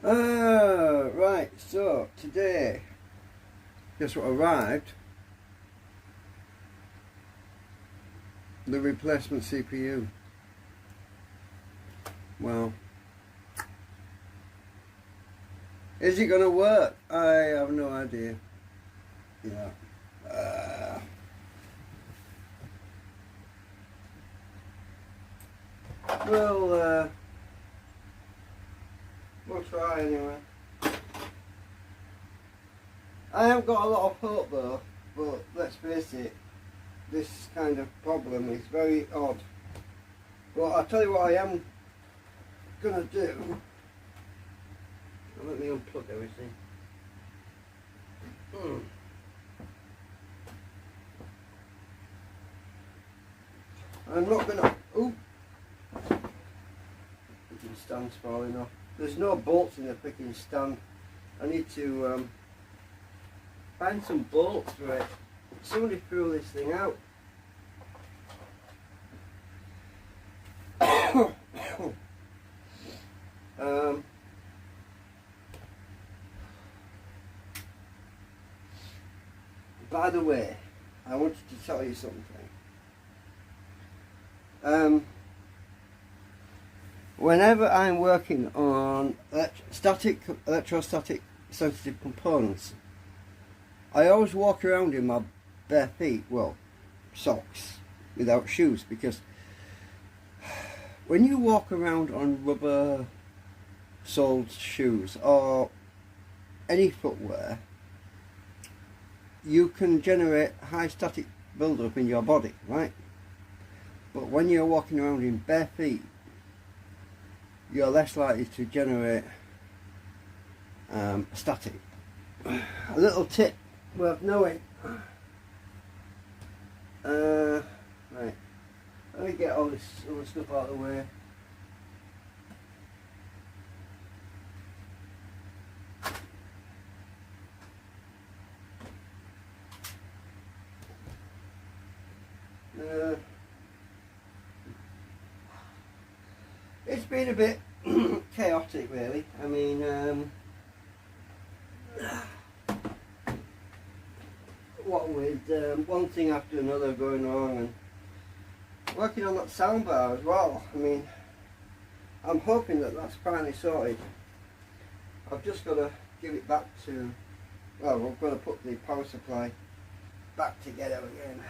Right, so today, guess what arrived? The replacement CPU. Well, is it going to work? I have no idea. Yeah. We'll try anyway. I haven't got a lot of hope though, but let's face it, this kind of problem is very odd. But I'll tell you what I am gonna do. Let me unplug everything. I'm not gonna. Ooh, picking stand's falling off. There's no bolts in the picking stand. I need to find some bolts for it. Somebody threw this thing out. By the way, I wanted to tell you something. Whenever I'm working on electrostatic sensitive components, I always walk around in my bare feet, well, socks, without shoes, because when you walk around on rubber soled shoes or any footwear, you can generate high static build-up in your body, right? But when you're walking around in bare feet, you're less likely to generate static. A little tip worth knowing. Right, let me get all this other stuff out of the way. It's been a bit chaotic really. I mean, what with one thing after another going on, and working on that soundbar as well. I mean, I'm hoping that that's finally sorted. I've just got to give it back to, well, we're going to put the power supply back together again.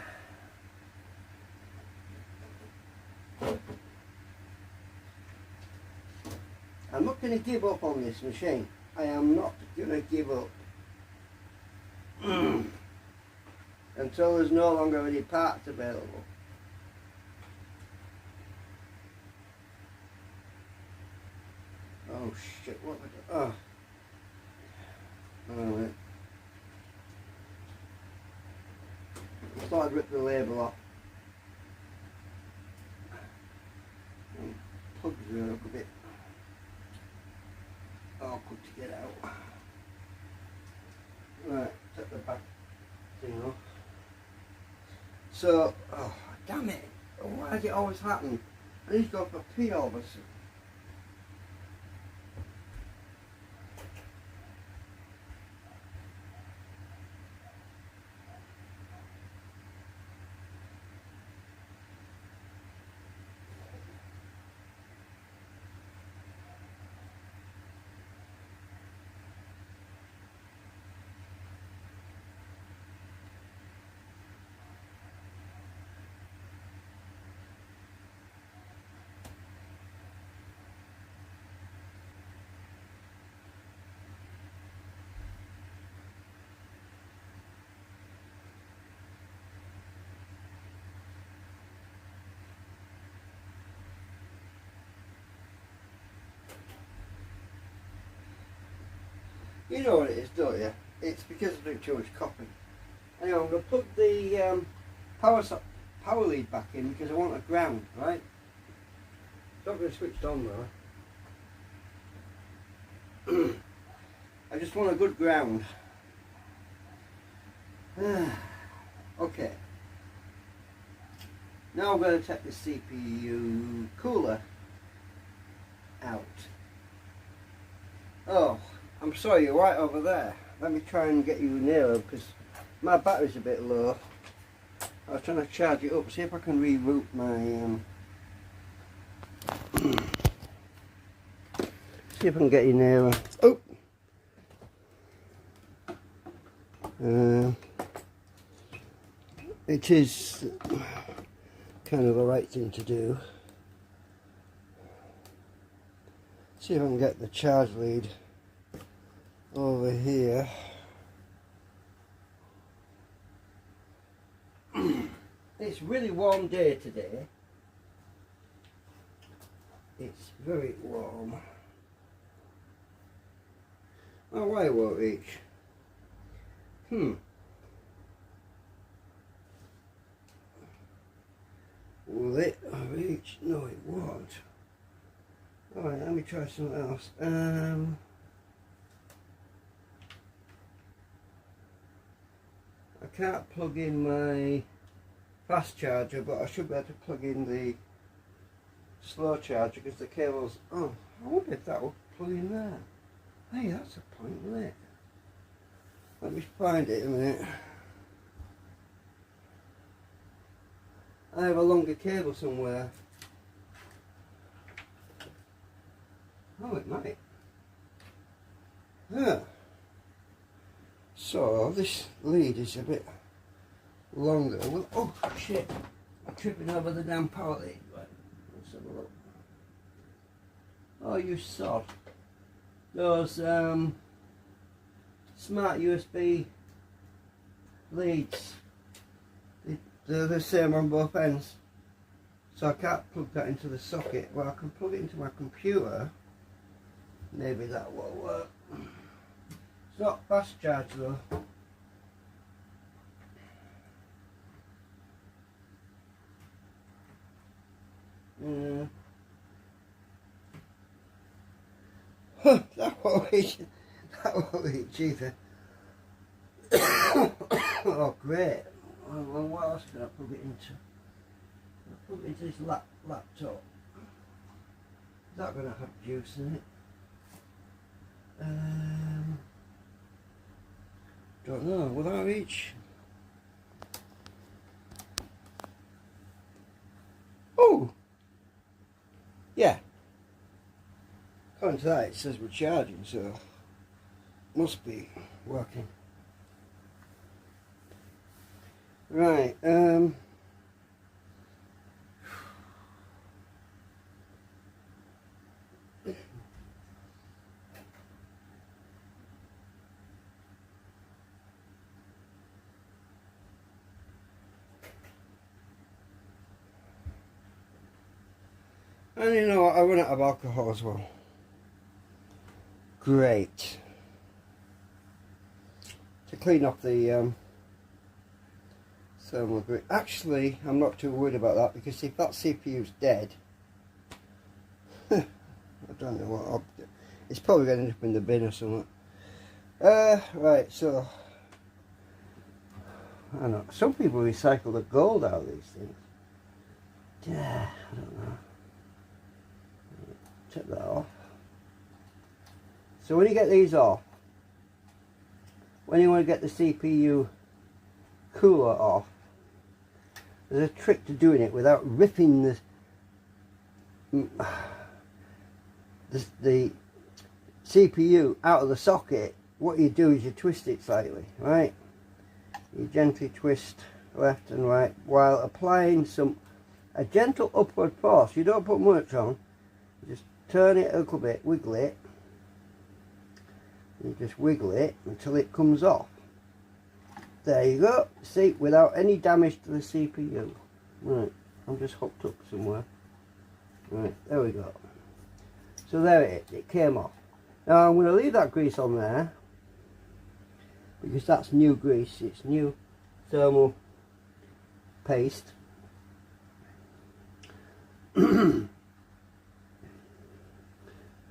I'm not going to give up on this machine. I am not going to give up until there's no longer any parts available. Oh shit, what have I done? Oh wait. I thought I'd rip the label off. Plugs are up a bit awkward to get out. Right, take the back thing off. So, oh damn it, why does it always happen? I need to go for a pee all of a sudden. You know what it is, don't you? It's because I drink too much coffee. Anyway, I'm going to put the power lead back in because I want a ground, right? It's not going to switch on though. I just want a good ground. Okay. Now I'm going to take the CPU cooler out. Oh, I'm sorry, you're right over there. Let me try and get you nearer because my battery's a bit low. I was trying to charge it up, see if I can reroute my see if I can get you nearer. Oh! It is kind of the right thing to do. See if I can get the charge lead over here. It's a really warm day today. It's very warm. My wire won't reach. Will it reach? No, it won't. Alright, let me try something else. I can't plug in my fast charger, but I should be able to plug in the slow charger because the cable's... Oh, I wonder if that will plug in there. Hey, that's a point, isn't it? Let me find it in a minute. I have a longer cable somewhere. Oh, it might. Yeah. So this lead is a bit longer. Well, oh shit! I'm tripping over the damn power lead. Right, let's have a look. Oh, you sod! Those smart USB leads. They're the same on both ends. So I can't plug that into the socket. Well, I can plug it into my computer. Maybe that will work. It's not fast charge though. That won't reach. That won't reach either. Oh, great. Well, what else can I plug it into? I'll plug it into this laptop. Is that going to have juice in it? Don't know. Will that reach? Oh! Yeah. According to that, it says we're charging, so must be working. Right. And you know what, I run out of alcohol as well. Great. To clean off the thermal grip. Actually, I'm not too worried about that because if that CPU's dead, I don't know what I'll do. It's probably going to end up in the bin or something. Right, so I don't know. Some people recycle the gold out of these things. Yeah, I don't know. Take that off. So when you get these off, when you want to get the CPU cooler off, there's a trick to doing it without ripping the CPU out of the socket. What you do is you twist it slightly, right? You gently twist left and right while applying a gentle upward force. You don't put much on. You just turn it a little bit, wiggle it. You just wiggle it until it comes off. There you go. See, without any damage to the CPU. Right, I'm just hooked up somewhere. Right, there we go. So there it is. It came off. Now I'm going to leave that grease on there because that's new grease. It's new thermal paste.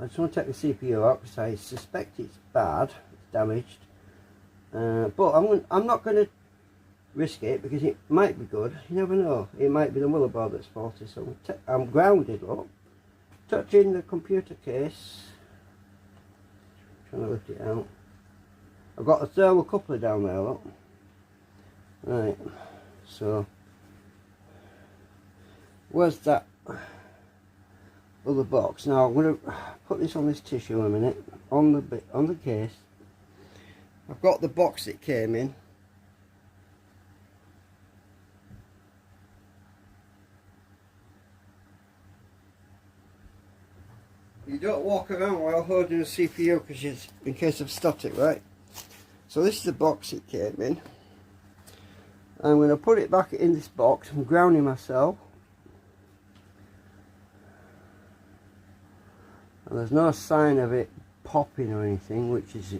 I just want to take the CPU out because I suspect it's bad, it's damaged. But I'm not going to risk it because it might be good. You never know. It might be the motherboard that's faulty. So I'm grounded up, touching the computer case. trying to lift it out. I've got a thermal coupler down there, look. Right, so where's that other box? Now I'm going to put this on this tissue in a minute, on the case. I've got the box it came in. You don't walk around while holding a CPU because it's in case of static, right? So this is the box it came in. I'm going to put it back in this box. I'm grounding myself. And there's no sign of it popping or anything, which is,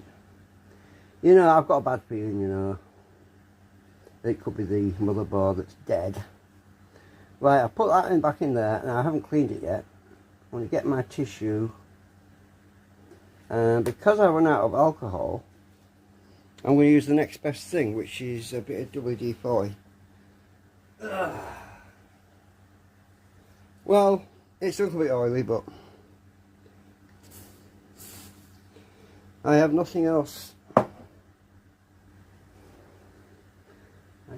you know, I've got a bad feeling, you know. It could be the motherboard that's dead. Right, I'll put that back in there. Now I haven't cleaned it yet. I'm going to get my tissue. And because I run out of alcohol, I'm going to use the next best thing, which is a bit of WD-40. Well, it's a little bit oily, but I have nothing else. I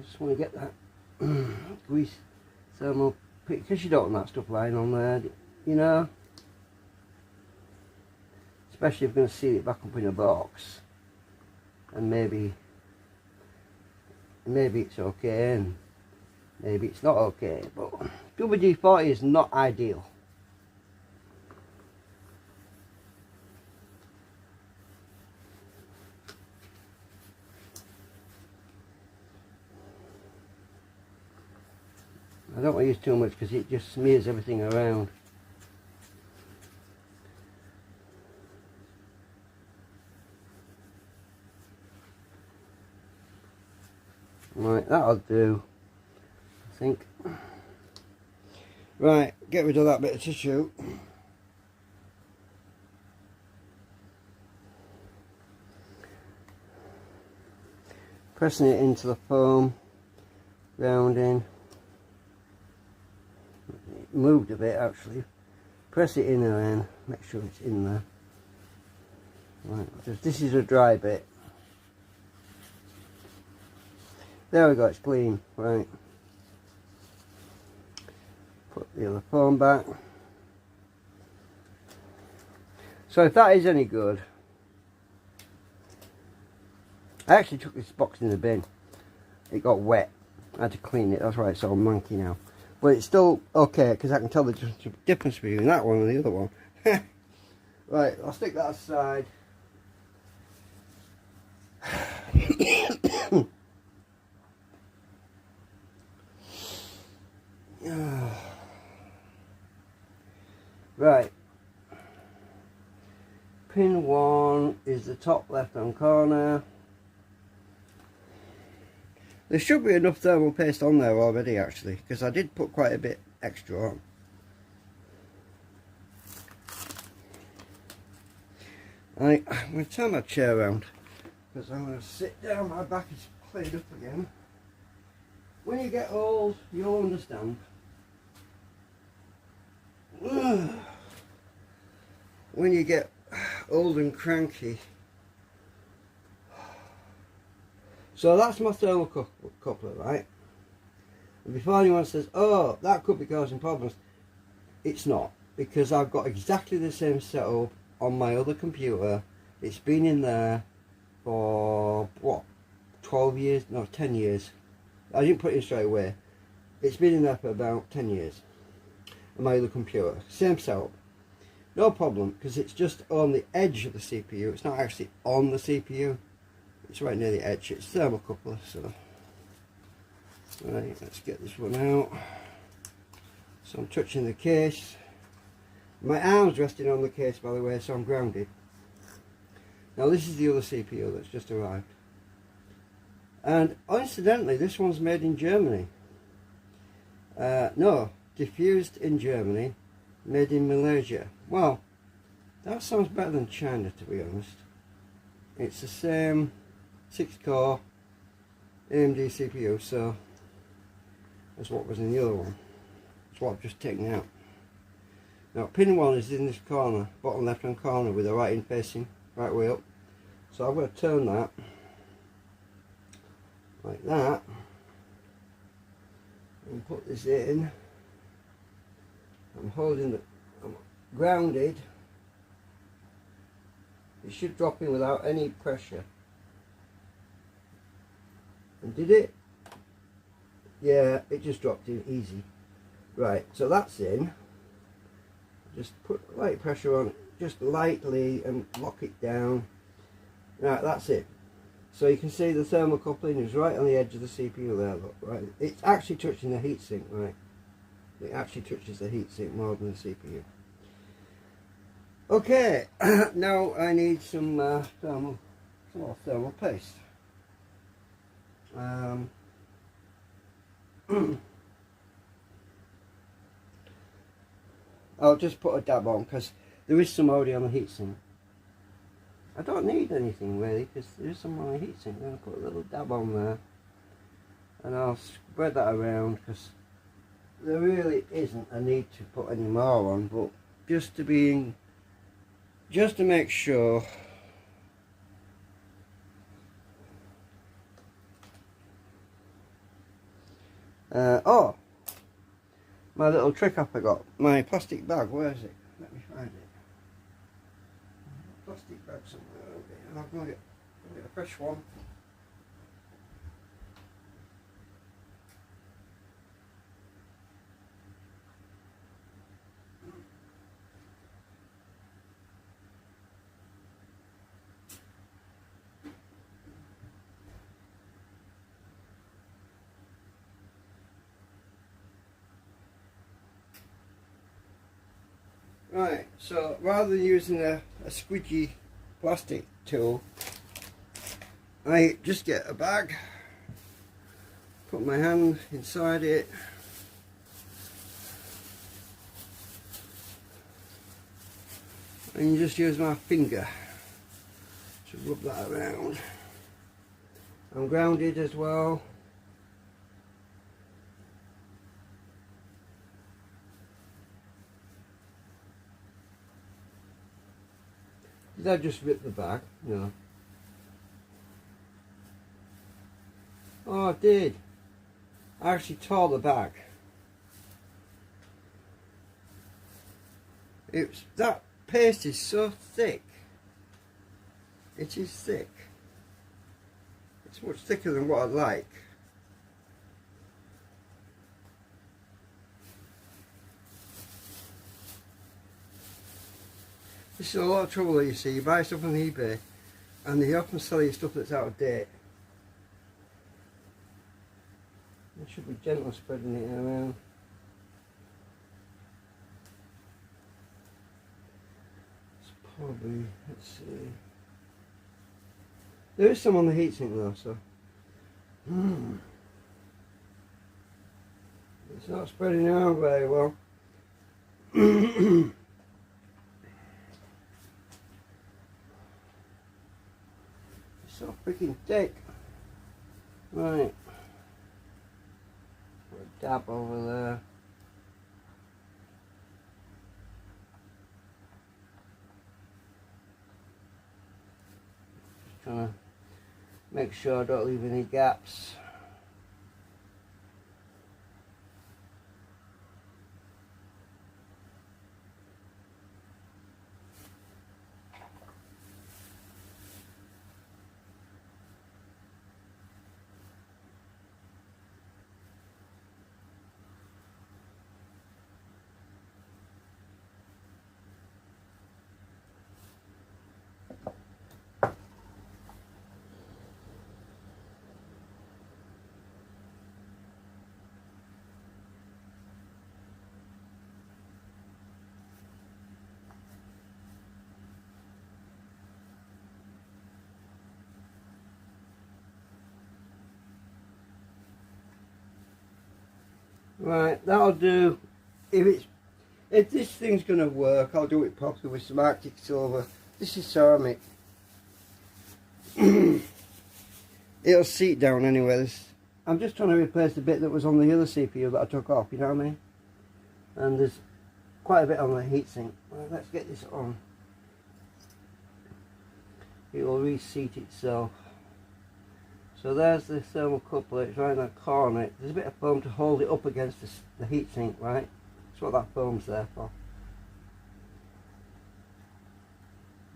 just want to get that grease thermal, because you don't want that stuff lying on there, you know. Especially if you're going to seal it back up in a box. And maybe it's okay and maybe it's not okay, but WD-40 is not ideal. I don't want to use too much because it just smears everything around. Right, that'll do, I think. Right, get rid of that bit of tissue. Pressing it into the foam, rounding. It moved a bit actually. Press it in and then make sure it's in there. Right, this is a dry bit. There we go, it's clean. Right. Put the other foam back. So if that is any good, I actually took this box in the bin. It got wet. I had to clean it. That's why it's all manky now. But it's still okay because I can tell the difference between that one and the other one. Right, I'll stick that aside. Right, pin 1 is the top left hand corner. There should be enough thermal paste on there already actually, because I did put quite a bit extra on. I'm going to turn my chair around because I'm going to sit down. My back is played up again. When you get old, you'll understand. When you get old and cranky. So that's my thermal coupler, right? And before anyone says, oh, that could be causing problems, it's not, because I've got exactly the same setup on my other computer. It's been in there for what, 12 years? No, 10 years. I didn't put it in straight away. It's been in there for about 10 years on my other computer. Same setup. No problem, because it's just on the edge of the CPU. It's not actually on the CPU. It's right near the edge. It's thermocoupler, so. Right, let's get this one out. So I'm touching the case. My arm's resting on the case, by the way, so I'm grounded. Now this is the other CPU that's just arrived. And incidentally, this one's made in Germany. No, diffused in Germany, made in Malaysia. Well, that sounds better than China, to be honest. It's the same 6-core AMD CPU, so that's what was in the other one. That's what I've just taken out. Now pin 1 is in this corner, bottom left hand corner with the writing facing right way up. So I'm going to turn that like that and put this in. I'm holding it, I'm grounded. It should drop in without any pressure. And did it? Yeah, it just dropped in easy. Right, so that's in. Just put light pressure on it, just lightly, and lock it down. Right, that's it. So you can see the thermal coupling is right on the edge of the CPU there, look, right? It's actually touching the heatsink, right? It actually touches the heatsink more than the CPU. Okay, now I need some more thermal paste. I'll just put a dab on because there is some already on the heatsink. I don't need anything really because there is some on the heatsink. I'm going to put a little dab on there and I'll spread that around because there really isn't a need to put any more on, but just to make sure. Oh, my little trick I forgot. My plastic bag, where is it? Let me find it. Plastic bag somewhere. Okay, I'll go get a fresh one. Right, so rather than using a squidgy plastic tool, I just get a bag, put my hand inside it, and you just use my finger to rub that around. I'm grounded as well. Did I just rip the bag? No. Oh, I did. I actually tore the bag. That paste is so thick. It is thick. It's much thicker than what I'd like. This is a lot of trouble, you see. You buy stuff on eBay and they often sell you stuff that's out of date. I should be gentle spreading it around. It's probably, let's see. There is some on the heatsink though, so. It's not spreading around very well. So freaking thick. Right. Put a dab over there. Just trying to make sure I don't leave any gaps. Right, that'll do. If this thing's going to work, I'll do it properly with some Arctic silver. This is ceramic. It'll seat down anyway. I'm just trying to replace the bit that was on the other CPU that I took off, you know what I mean? And there's quite a bit on the heatsink. Right, let's get this on. it will reseat itself. So there's the thermocouple, it's right in that corner. There's a bit of foam to hold it up against the heatsink, right? That's what that foam's there for.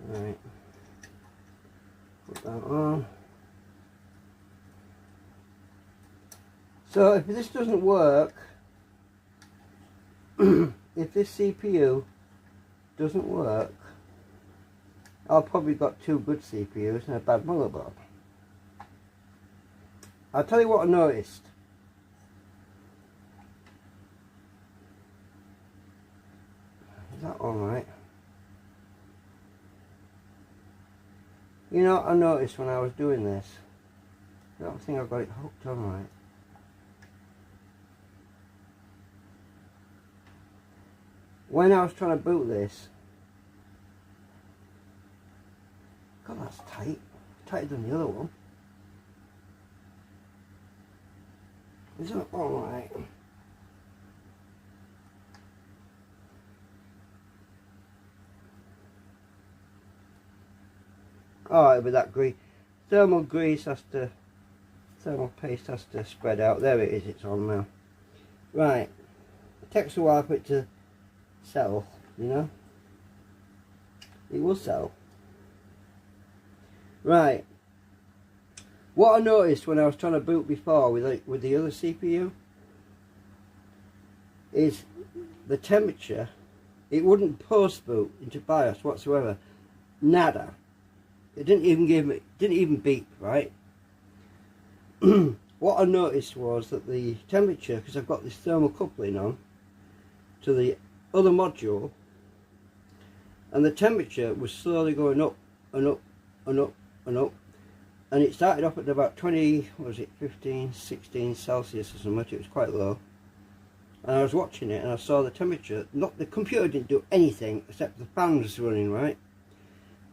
Right. Put that on. So if this doesn't work, if this CPU doesn't work, I've probably got two good CPUs and a bad motherboard. I'll tell you what I noticed. Is that alright? You know what I noticed when I was doing this? I don't think I got it hooked on right. When I was trying to boot this, God, that's tight. Tighter than the other one. Is that alright? Alright, with that grease, thermal paste has to spread out. There it is, it's on now. Right, it takes a while for it to sell, you know. It will sell. Right. What I noticed when I was trying to boot before with the other CPU is the temperature. It wouldn't post boot into BIOS whatsoever. Nada. It didn't even beep, right? What I noticed was that the temperature, because I've got this thermal coupling on to the other module, and the temperature was slowly going up and up and up and up, and it started off at about 20, what was it, 15, 16 Celsius or something. It was quite low, and I was watching it and I saw the temperature, the computer didn't do anything except the fan was running, right,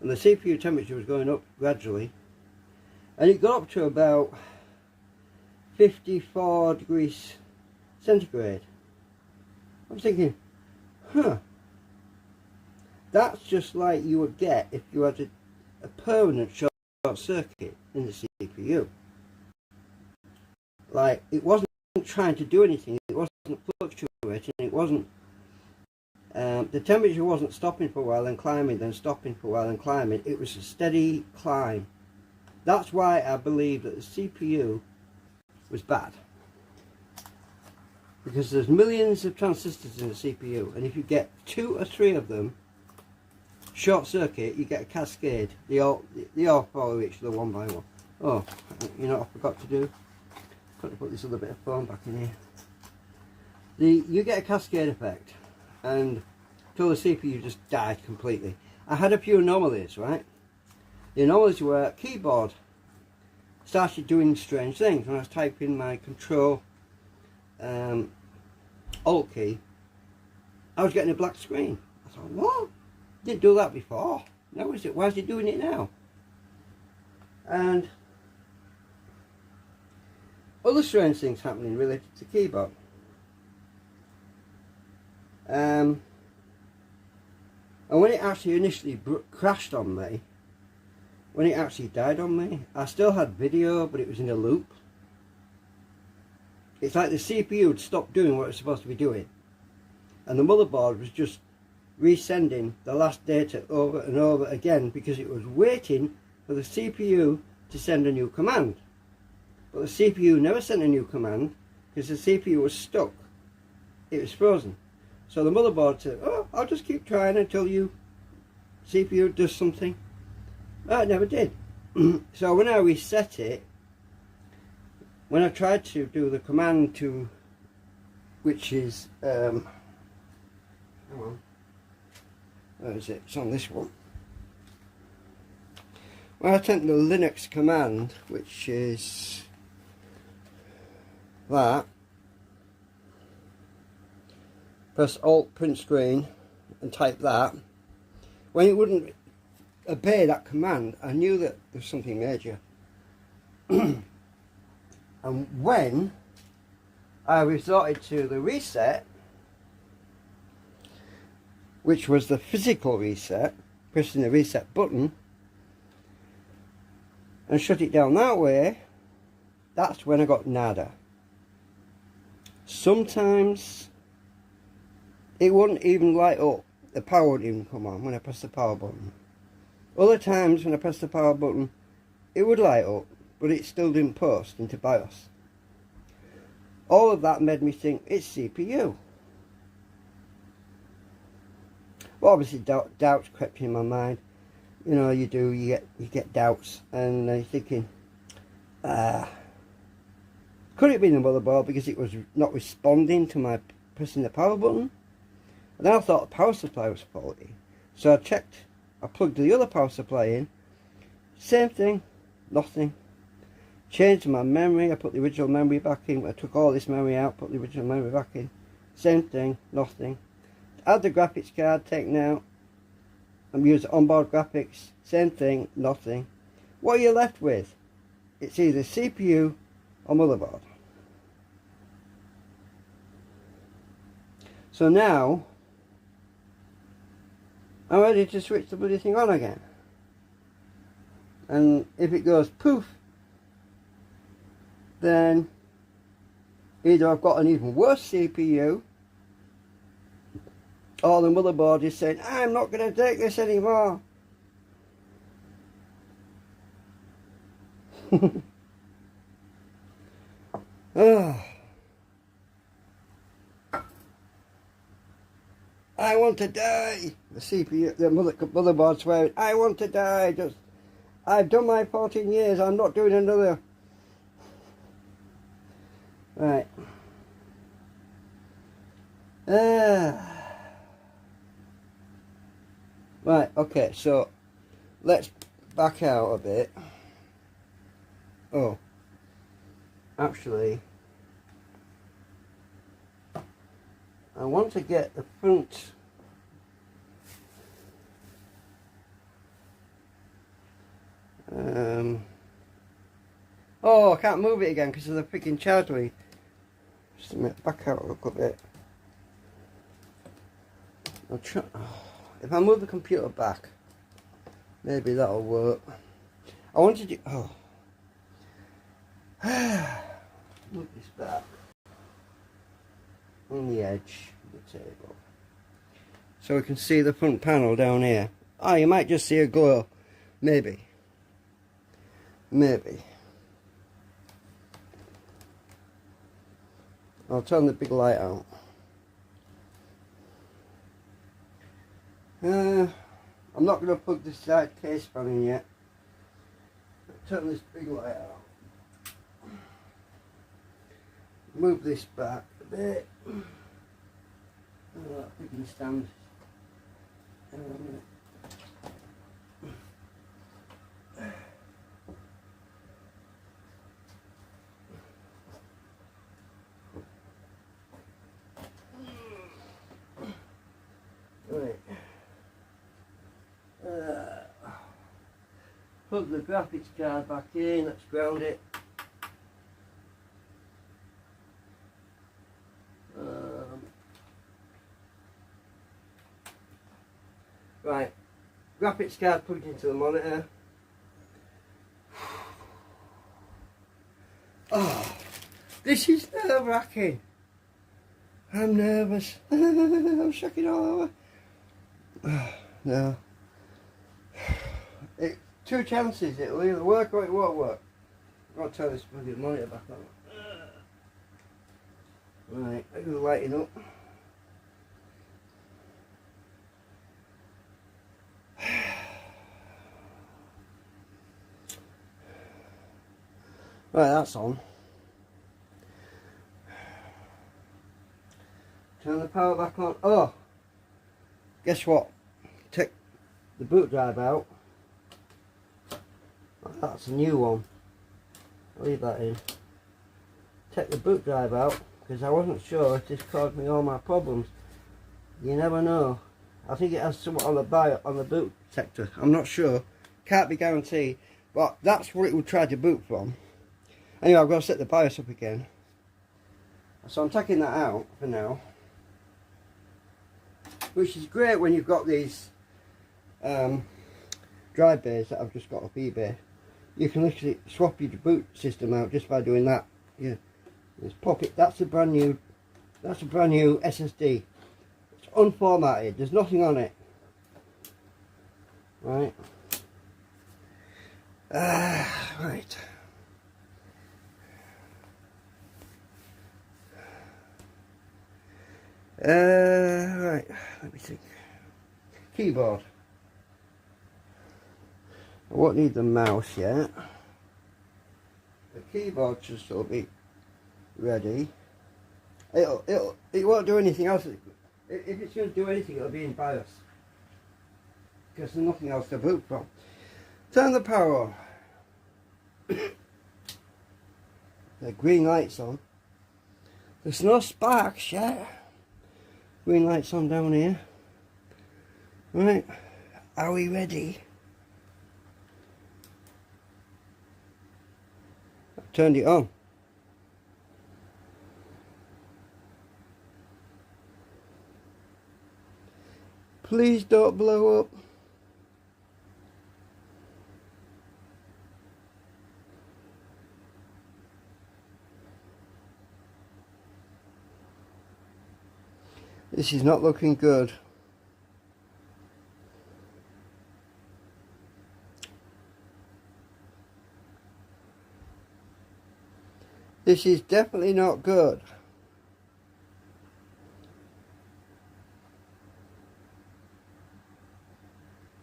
and the CPU temperature was going up gradually, and it got up to about 54 degrees centigrade. I was thinking, huh, that's just like you would get if you had a permanent short circuit in the CPU. Like, it wasn't trying to do anything, it wasn't fluctuating, it wasn't, the temperature wasn't stopping for a while and climbing, then stopping for a while and climbing. It was a steady climb. That's why I believe that the CPU was bad. Because there's millions of transistors in the CPU, and if you get 2 or 3 of them short circuit, you get a cascade. They all follow each other one by one. Oh, you know what I forgot to do? Got to put this other bit of foam back in here. You get a cascade effect, and until the CPU just died completely. I had a few anomalies, right? The anomalies were keyboard started doing strange things. When I was typing my control Alt key, I was getting a black screen. I thought, what? Didn't do that before. Now is it? Why is it doing it now? And other strange things happening related to the keyboard. And when it actually initially crashed on me, when it actually died on me, I still had video, but it was in a loop. It's like the CPU had stopped doing what it was supposed to be doing, and the motherboard was just resending the last data over and over again because it was waiting for the CPU to send a new command. But the CPU never sent a new command because the CPU was stuck. It was frozen. So the motherboard said, oh, I'll just keep trying until you CPU does something. Well, it never did. So when I reset it, when I tried to do the command to, which is, hang on, where is it? It's on this one. When I sent the Linux command, which is that, press Alt print screen and type that, when it wouldn't obey that command, I knew that there was something major. And when I resorted to the reset, which was the physical reset, pressing the reset button, and shut it down that way, that's when I got nada. Sometimes it wouldn't even light up. The power wouldn't even come on when I press the power button. Other times when I press the power button, it would light up, but it still didn't post into BIOS. All of that made me think it's CPU. Well, obviously doubts crept in my mind. You know, you get doubts, and you're thinking, could it be the motherboard because it was not responding to my pressing the power button? And then I thought the power supply was faulty. So I plugged the other power supply in. Same thing, nothing. Changed my memory, I put the original memory back in. I took all this memory out, put the original memory back in. Same thing, nothing. Add the graphics card, taken out. I'm using onboard graphics, same thing, nothing. What are you left with? It's either CPU or motherboard. So now, I'm ready to switch the bloody thing on again. And if it goes poof, then either I've got an even worse CPU, or the motherboard is saying, I'm not going to take this anymore. Oh. I want to die. The CPU, the motherboard swearing, I want to die. I've done my 14 years. I'm not doing another. Right. Right, okay, so let's back out a bit. Oh, actually, I want to get the front oh, I can't move it again because of the freaking charge lead. Just a minute, back out a little bit. I'll try. If I move the computer back, maybe that'll work. I want to do. Oh. Move this back on the edge of the table. So we can see the front panel down here. Oh, you might just see a glow. Maybe. Maybe. I'll turn the big light out. I'm not going to plug this side case fan in yet. I'll turn this big light out. Move this back a bit. Oh, that freaking stand. Right. Plug the graphics card back in, let's ground it. Right, graphics card plugged into the monitor. Oh, this is nerve-wracking. I'm nervous. I'm shaking all over. No. Two chances, it'll either work or it won't work. I've got to turn this bloody monitor back on. Right, I'm going to lighten up. Right, that's on. Turn the power back on. Oh, guess what? Take the boot drive out. That's a new one. I'll leave that in. Take the boot drive out because I wasn't sure if this caused me all my problems. You never know. I think it has somewhat on the boot sector. I'm not sure. Can't be guaranteed. But that's what it would try to boot from. Anyway, I've got to set the BIOS up again. So I'm taking that out for now. Which is great when you've got these drive bays that I've just got off eBay. You can literally swap your boot system out just by doing that. Yeah, just pop it. That's a brand new SSD. It's unformatted. There's nothing on it. Right. Right. Right. Let me think. Keyboard. I won't need the mouse yet. The keyboard should still be ready. It won't do anything else. If it's going to do anything, it'll be in BIOS. Because there's nothing else to boot from. Turn the power on. The green light's on. There's no sparks yet. Green light's on down here. Right. Are we ready? I've turned it on. Please don't blow up. This is not looking good. This is definitely not good.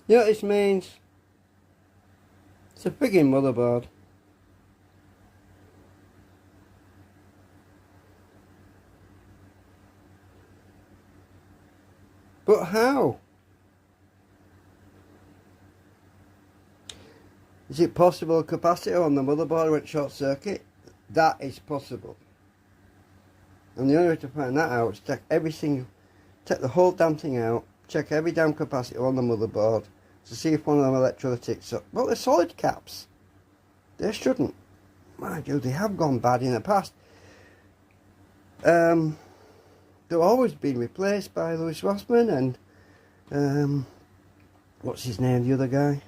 You know what this means? It's a frigging motherboard. But how? Is it possible a capacitor on the motherboard went short circuit? That is possible. And the only way to find that out is to take the whole damn thing out, check every damn capacitor on the motherboard to see if one of them electrolytics up. Well, they're solid caps. They shouldn't. Mind you, they have gone bad in the past. They've always been replaced by Louis Rossmann and what's his name, the other guy?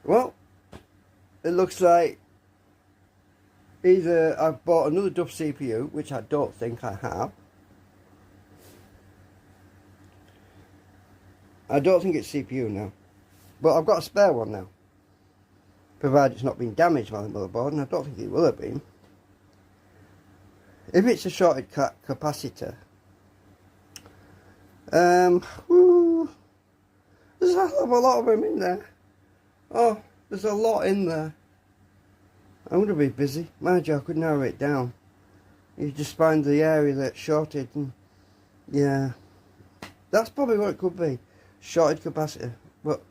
Well, it looks like either I've bought another Duff CPU, which I don't think I have. I don't think it's CPU now, but I've got a spare one now, provided it's not been damaged by the motherboard, and I don't think it will have been. If it's a shorted capacitor, there's a hell of a lot of them in there. Oh, there's a lot in there. I'm going to be busy. Mind you, I could narrow it down. You just find the area that's shorted, and yeah, that's probably what it could be. Shorted capacitor. But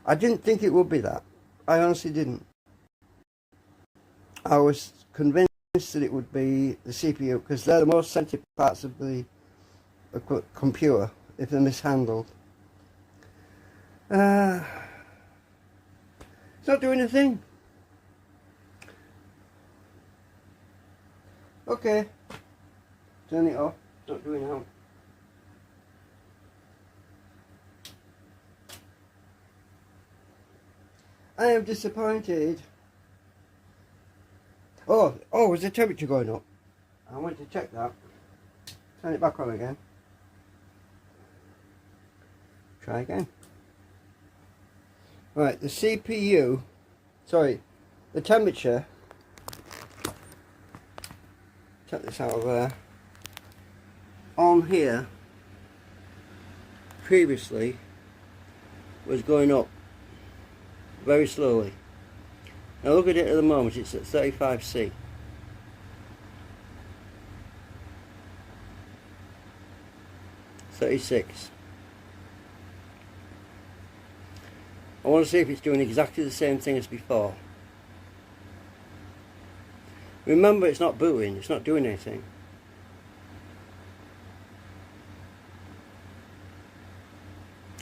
I didn't think it would be that. I honestly didn't. I was convinced that it would be the CPU, because they're the most sensitive parts of the computer if they're mishandled. It's not doing a thing. Okay, turn it off. It's not doing it. I am disappointed. Oh, was the temperature going up? I went to check that. Turn it back on again. Try again. Right, the CPU, sorry, the temperature, take this out of there, on here, previously, was going up very slowly. Now look at it at the moment, it's at 35°C. .36. I want to see if it's doing exactly the same thing as before. Remember, it's not booting, it's not doing anything.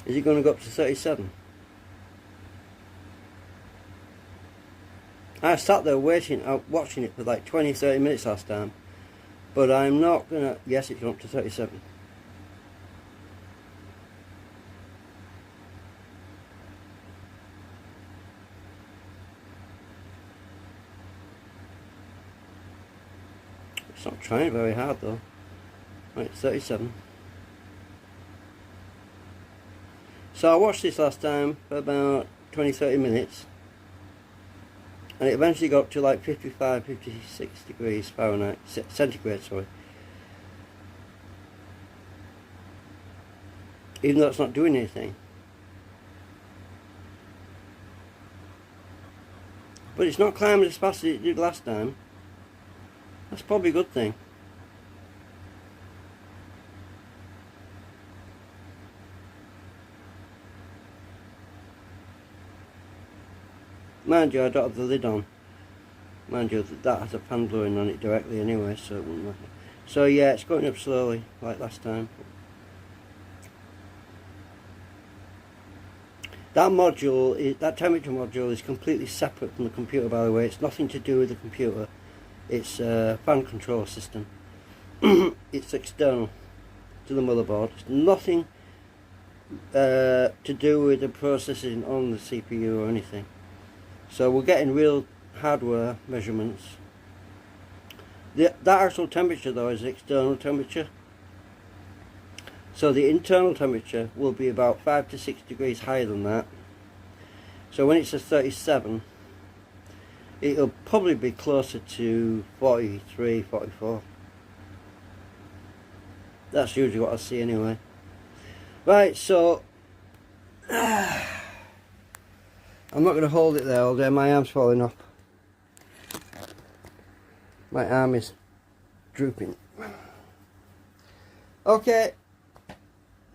Is it going to go up to 37? I sat there waiting, watching it for like 20-30 minutes last time, but I'm not going to... Yes, it's gone up to 37. It's not trying very hard though. Right, 37. So I watched this last time for about 20-30 minutes, and it eventually got to like 55-56 degrees Fahrenheit, centigrade, sorry. Even though it's not doing anything. But it's not climbing as fast as it did last time. That's probably a good thing. Mind you, I don't have the lid on. Mind you, that has a fan blowing on it directly anyway, so it wouldn't matter. So yeah, it's going up slowly, like last time. That module, that temperature module is completely separate from the computer, by the way. It's nothing to do with the computer. It's a fan control system. It's external to the motherboard. It's nothing to do with the processing on the CPU or anything. So we're getting real hardware measurements. That actual temperature though is the external temperature. So the internal temperature will be about 5 to 6 degrees higher than that. So when it says 37, it'll probably be closer to 43, 44. That's usually what I see anyway. Right, so I'm not going to hold it there all day. My arm's falling off. My arm is drooping. Okay.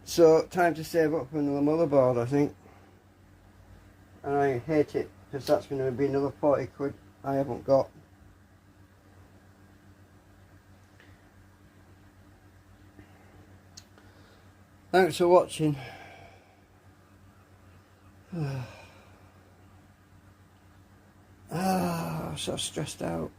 So, time to save up for another motherboard, I think. And I hate it, because that's going to be another 40 quid I haven't got. Thanks for watching. I'm so stressed out.